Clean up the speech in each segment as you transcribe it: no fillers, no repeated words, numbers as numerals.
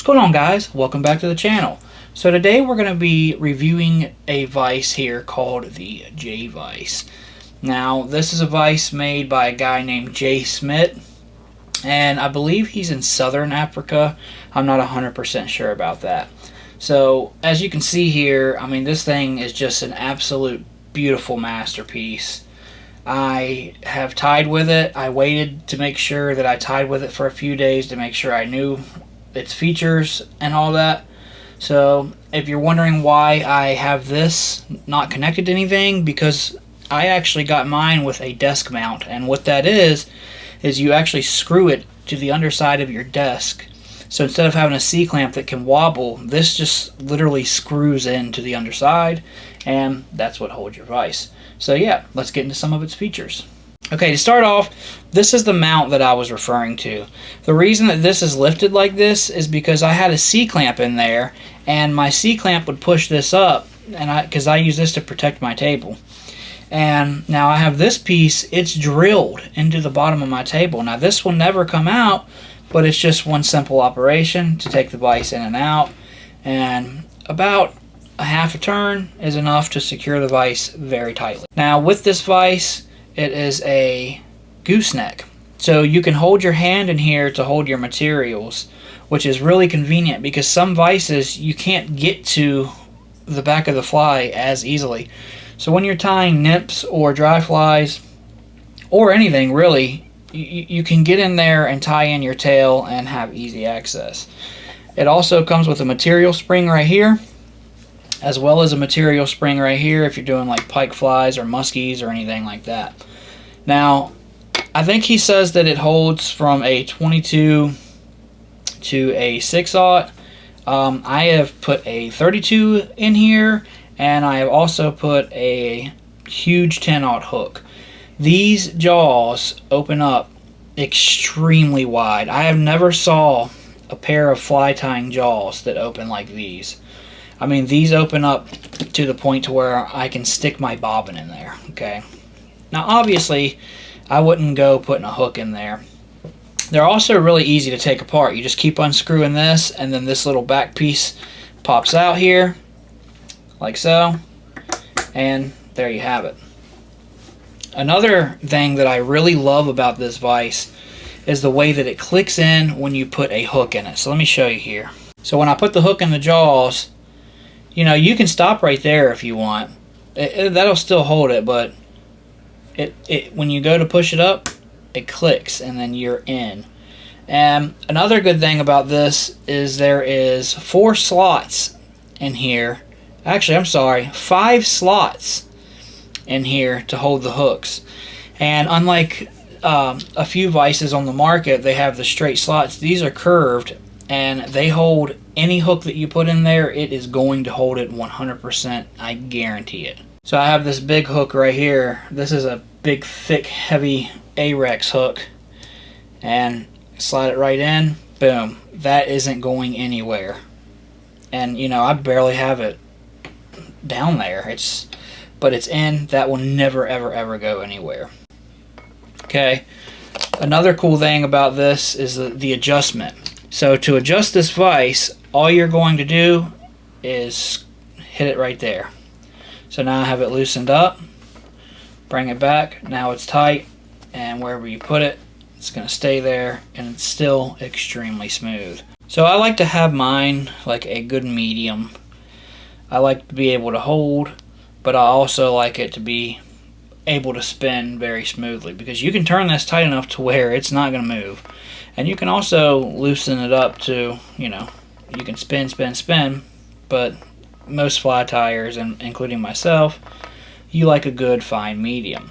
going on, guys? Welcome back to the channel. So today we're going to be reviewing a vise here called the Jvice. Now this is a vise made by a guy named Jay Smith, and I believe he's in southern Africa. I'm not 100% sure about that. So as you can see here, I mean, this thing is just an absolute beautiful masterpiece. I have tied with it. I waited to make sure that I tied with it for a few days to make sure I knew its features and all that. So if you're wondering why I have this not connected to anything, because I actually got mine with a desk mount, and what that is you actually screw it to the underside of your desk. So instead of having a C-clamp that can wobble, this just literally screws into the underside, and that's what holds your vise. So yeah, let's get into some of its features. Okay, to start off, this is the mount that I was referring to. The reason that this is lifted like this is because I had a C-clamp in there, and my C-clamp would push this up, and because I use this to protect my table. And now I have this piece, it's drilled into the bottom of my table. Now this will never come out, but it's just one simple operation to take the vise in and out, and about a half a turn is enough to secure the vise very tightly. Now with this vise, it is a gooseneck, so you can hold your hand in here to hold your materials, which is really convenient because some vices you can't get to the back of the fly as easily. So when you're tying nips or dry flies or anything really, you can get in there and tie in your tail and have easy access. It also comes with a material spring right here, as well as a material spring right here if you're doing like pike flies or muskies or anything like that. Now, I think he says that it holds from a 22 to a 6/0. I have put a 32 in here, and I have also put a huge 10/0 hook. These jaws open up extremely wide. I have never saw a pair of fly tying jaws that open like these. I mean, these open up to the point to where I can stick my bobbin in there, okay? Now, obviously, I wouldn't go putting a hook in there. They're also really easy to take apart. You just keep unscrewing this, and then this little back piece pops out here, like so, and there you have it. Another thing that I really love about this vise is the way that it clicks in when you put a hook in it. So let me show you here. So when I put the hook in the jaws, you know, you can stop right there if you want. That'll still hold it, but when you go to push it up, it clicks and then you're in. And another good thing about this is there is 4 slots in here. Actually, I'm sorry, 5 slots in here to hold the hooks. And unlike a few vices on the market, they have the straight slots. These are curved, and they hold any hook that you put in there. It is going to hold it 100%. I guarantee it. So I have this big hook right here. This is a big, thick, heavy Arex hook, and slide it right in. Boom. That isn't going anywhere. And you know, I barely have it down there. But it's in. That will never, ever, ever go anywhere. Okay. Another cool thing about this is the adjustment. So to adjust this vise, all you're going to do is hit it right there. So now I have it loosened up, bring it back, now it's tight, and wherever you put it, it's going to stay there, and it's still extremely smooth. So I like to have mine like a good medium. I like to be able to hold, but I also like it to be able to spin very smoothly, because you can turn this tight enough to where it's not going to move. And you can also loosen it up to, you know, you can spin, spin, spin, but most fly tyers, and including myself, you like a good fine medium.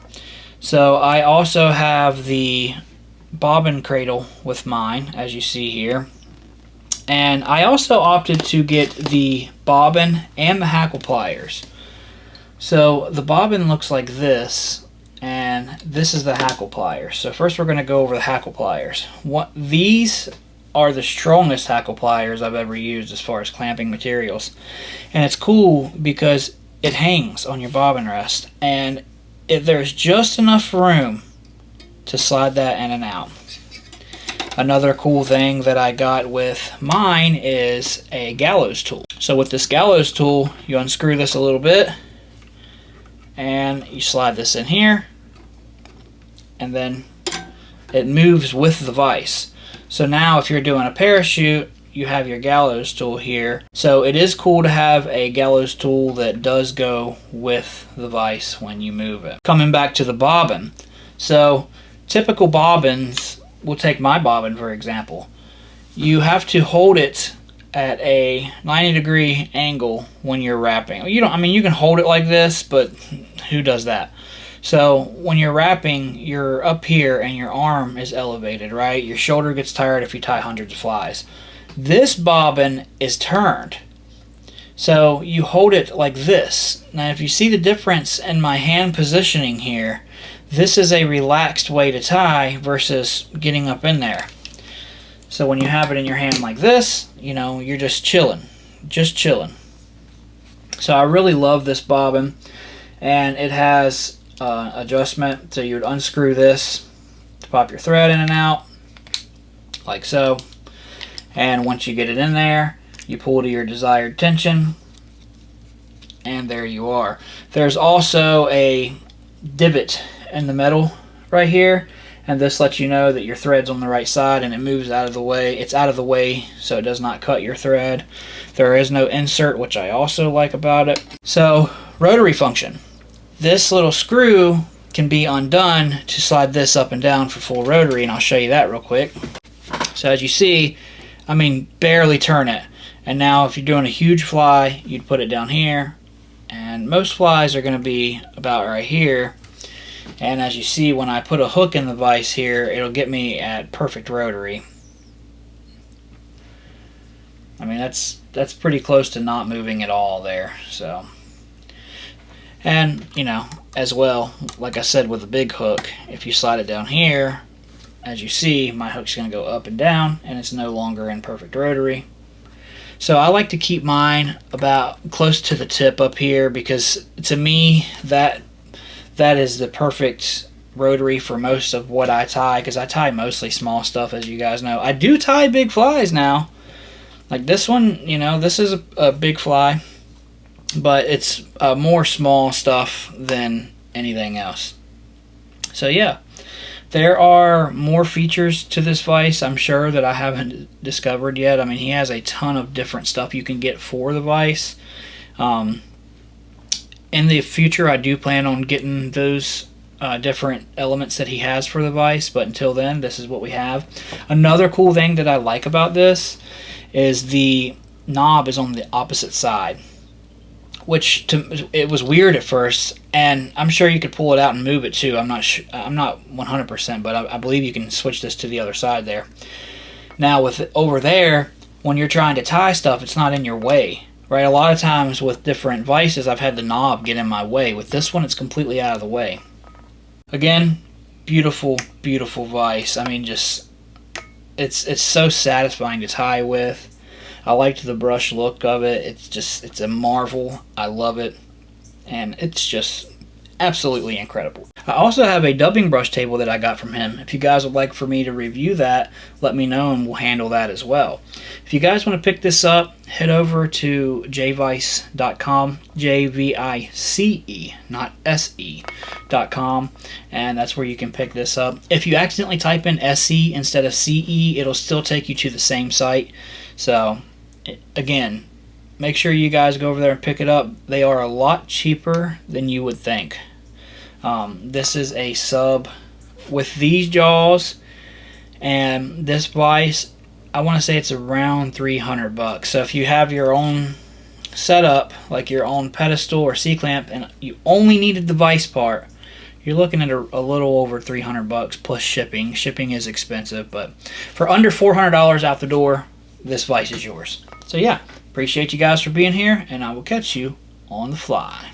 So I also have the bobbin cradle with mine, as you see here. And I also opted to get the bobbin and the hackle pliers. So the bobbin looks like this, and this is the hackle pliers. So first we're going to go over the hackle pliers. These are the strongest hackle pliers I've ever used as far as clamping materials. And it's cool because it hangs on your bobbin rest, and if there's just enough room to slide that in and out. Another cool thing that I got with mine is a gallows tool. So with this gallows tool, you unscrew this a little bit and you slide this in here, and then it moves with the vise. So now if you're doing a parachute, you have your gallows tool here. So it is cool to have a gallows tool that does go with the vise when you move it. Coming back to the bobbin. So typical bobbins, we'll take my bobbin for example. You have to hold it at a 90-degree angle when you're wrapping. You can hold it like this, but who does that? So when you're wrapping, you're up here and your arm is elevated, right? Your shoulder gets tired if you tie hundreds of flies. This bobbin is turned. So you hold it like this. Now if you see the difference in my hand positioning here, this is a relaxed way to tie versus getting up in there. So when you have it in your hand like this, you're just chilling. Just chilling. So I really love this bobbin. And it has adjustment. So you would unscrew this to pop your thread in and out. Like so. And once you get it in there, you pull to your desired tension. And there you are. There's also a divot in the metal right here, and this lets you know that your thread's on the right side and it moves out of the way. It's out of the way so it does not cut your thread. There is no insert, which I also like about it. So rotary function. This little screw can be undone to slide this up and down for full rotary, and I'll show you that real quick. So as you see, barely turn it. And now if you're doing a huge fly, you'd put it down here, and most flies are going to be about right here. And as you see, when I put a hook in the vise here, it'll get me at perfect rotary. That's pretty close to not moving at all there. So, and as well, like I said with the big hook, if you slide it down here, as you see, my hook's going to go up and down, and it's no longer in perfect rotary. So I like to keep mine about close to the tip up here, because to me that is the perfect rotary for most of what I tie, because I tie mostly small stuff, as you guys know. I do tie big flies now. Like this one, this is a big fly, but it's more small stuff than anything else. So yeah, there are more features to this vise, I'm sure, that I haven't discovered yet. He has a ton of different stuff you can get for the vise. In the future, I do plan on getting those different elements that he has for the vise, but until then, this is what we have. Another cool thing that I like about this is the knob is on the opposite side, which it was weird at first, and I'm sure you could pull it out and move it too. I'm not 100%, but I believe you can switch this to the other side there. Now with over there, when you're trying to tie stuff, it's not in your way. Right, a lot of times with different vices, I've had the knob get in my way. With this one, it's completely out of the way. Again, beautiful, beautiful vise. It's so satisfying to tie with. I liked the brush look of it. It's a marvel. I love it, and it's just absolutely incredible. I also have a dubbing brush table that I got from him. If you guys would like for me to review that, let me know and we'll handle that as well. If you guys want to pick this up, head over to jvice.com, Jvice, not se.com, and that's where you can pick this up. If you accidentally type in SE instead of CE, it'll still take you to the same site. So, again, make sure you guys go over there and pick it up. They are a lot cheaper than you would think. This is a sub with these jaws and this vise. I want to say it's around $300. So if you have your own setup, like your own pedestal or C-clamp, and you only needed the vise part, you're looking at a little over $300 plus shipping. Shipping is expensive, but for under $400 out the door, this vise is yours. So yeah, appreciate you guys for being here, and I will catch you on the fly.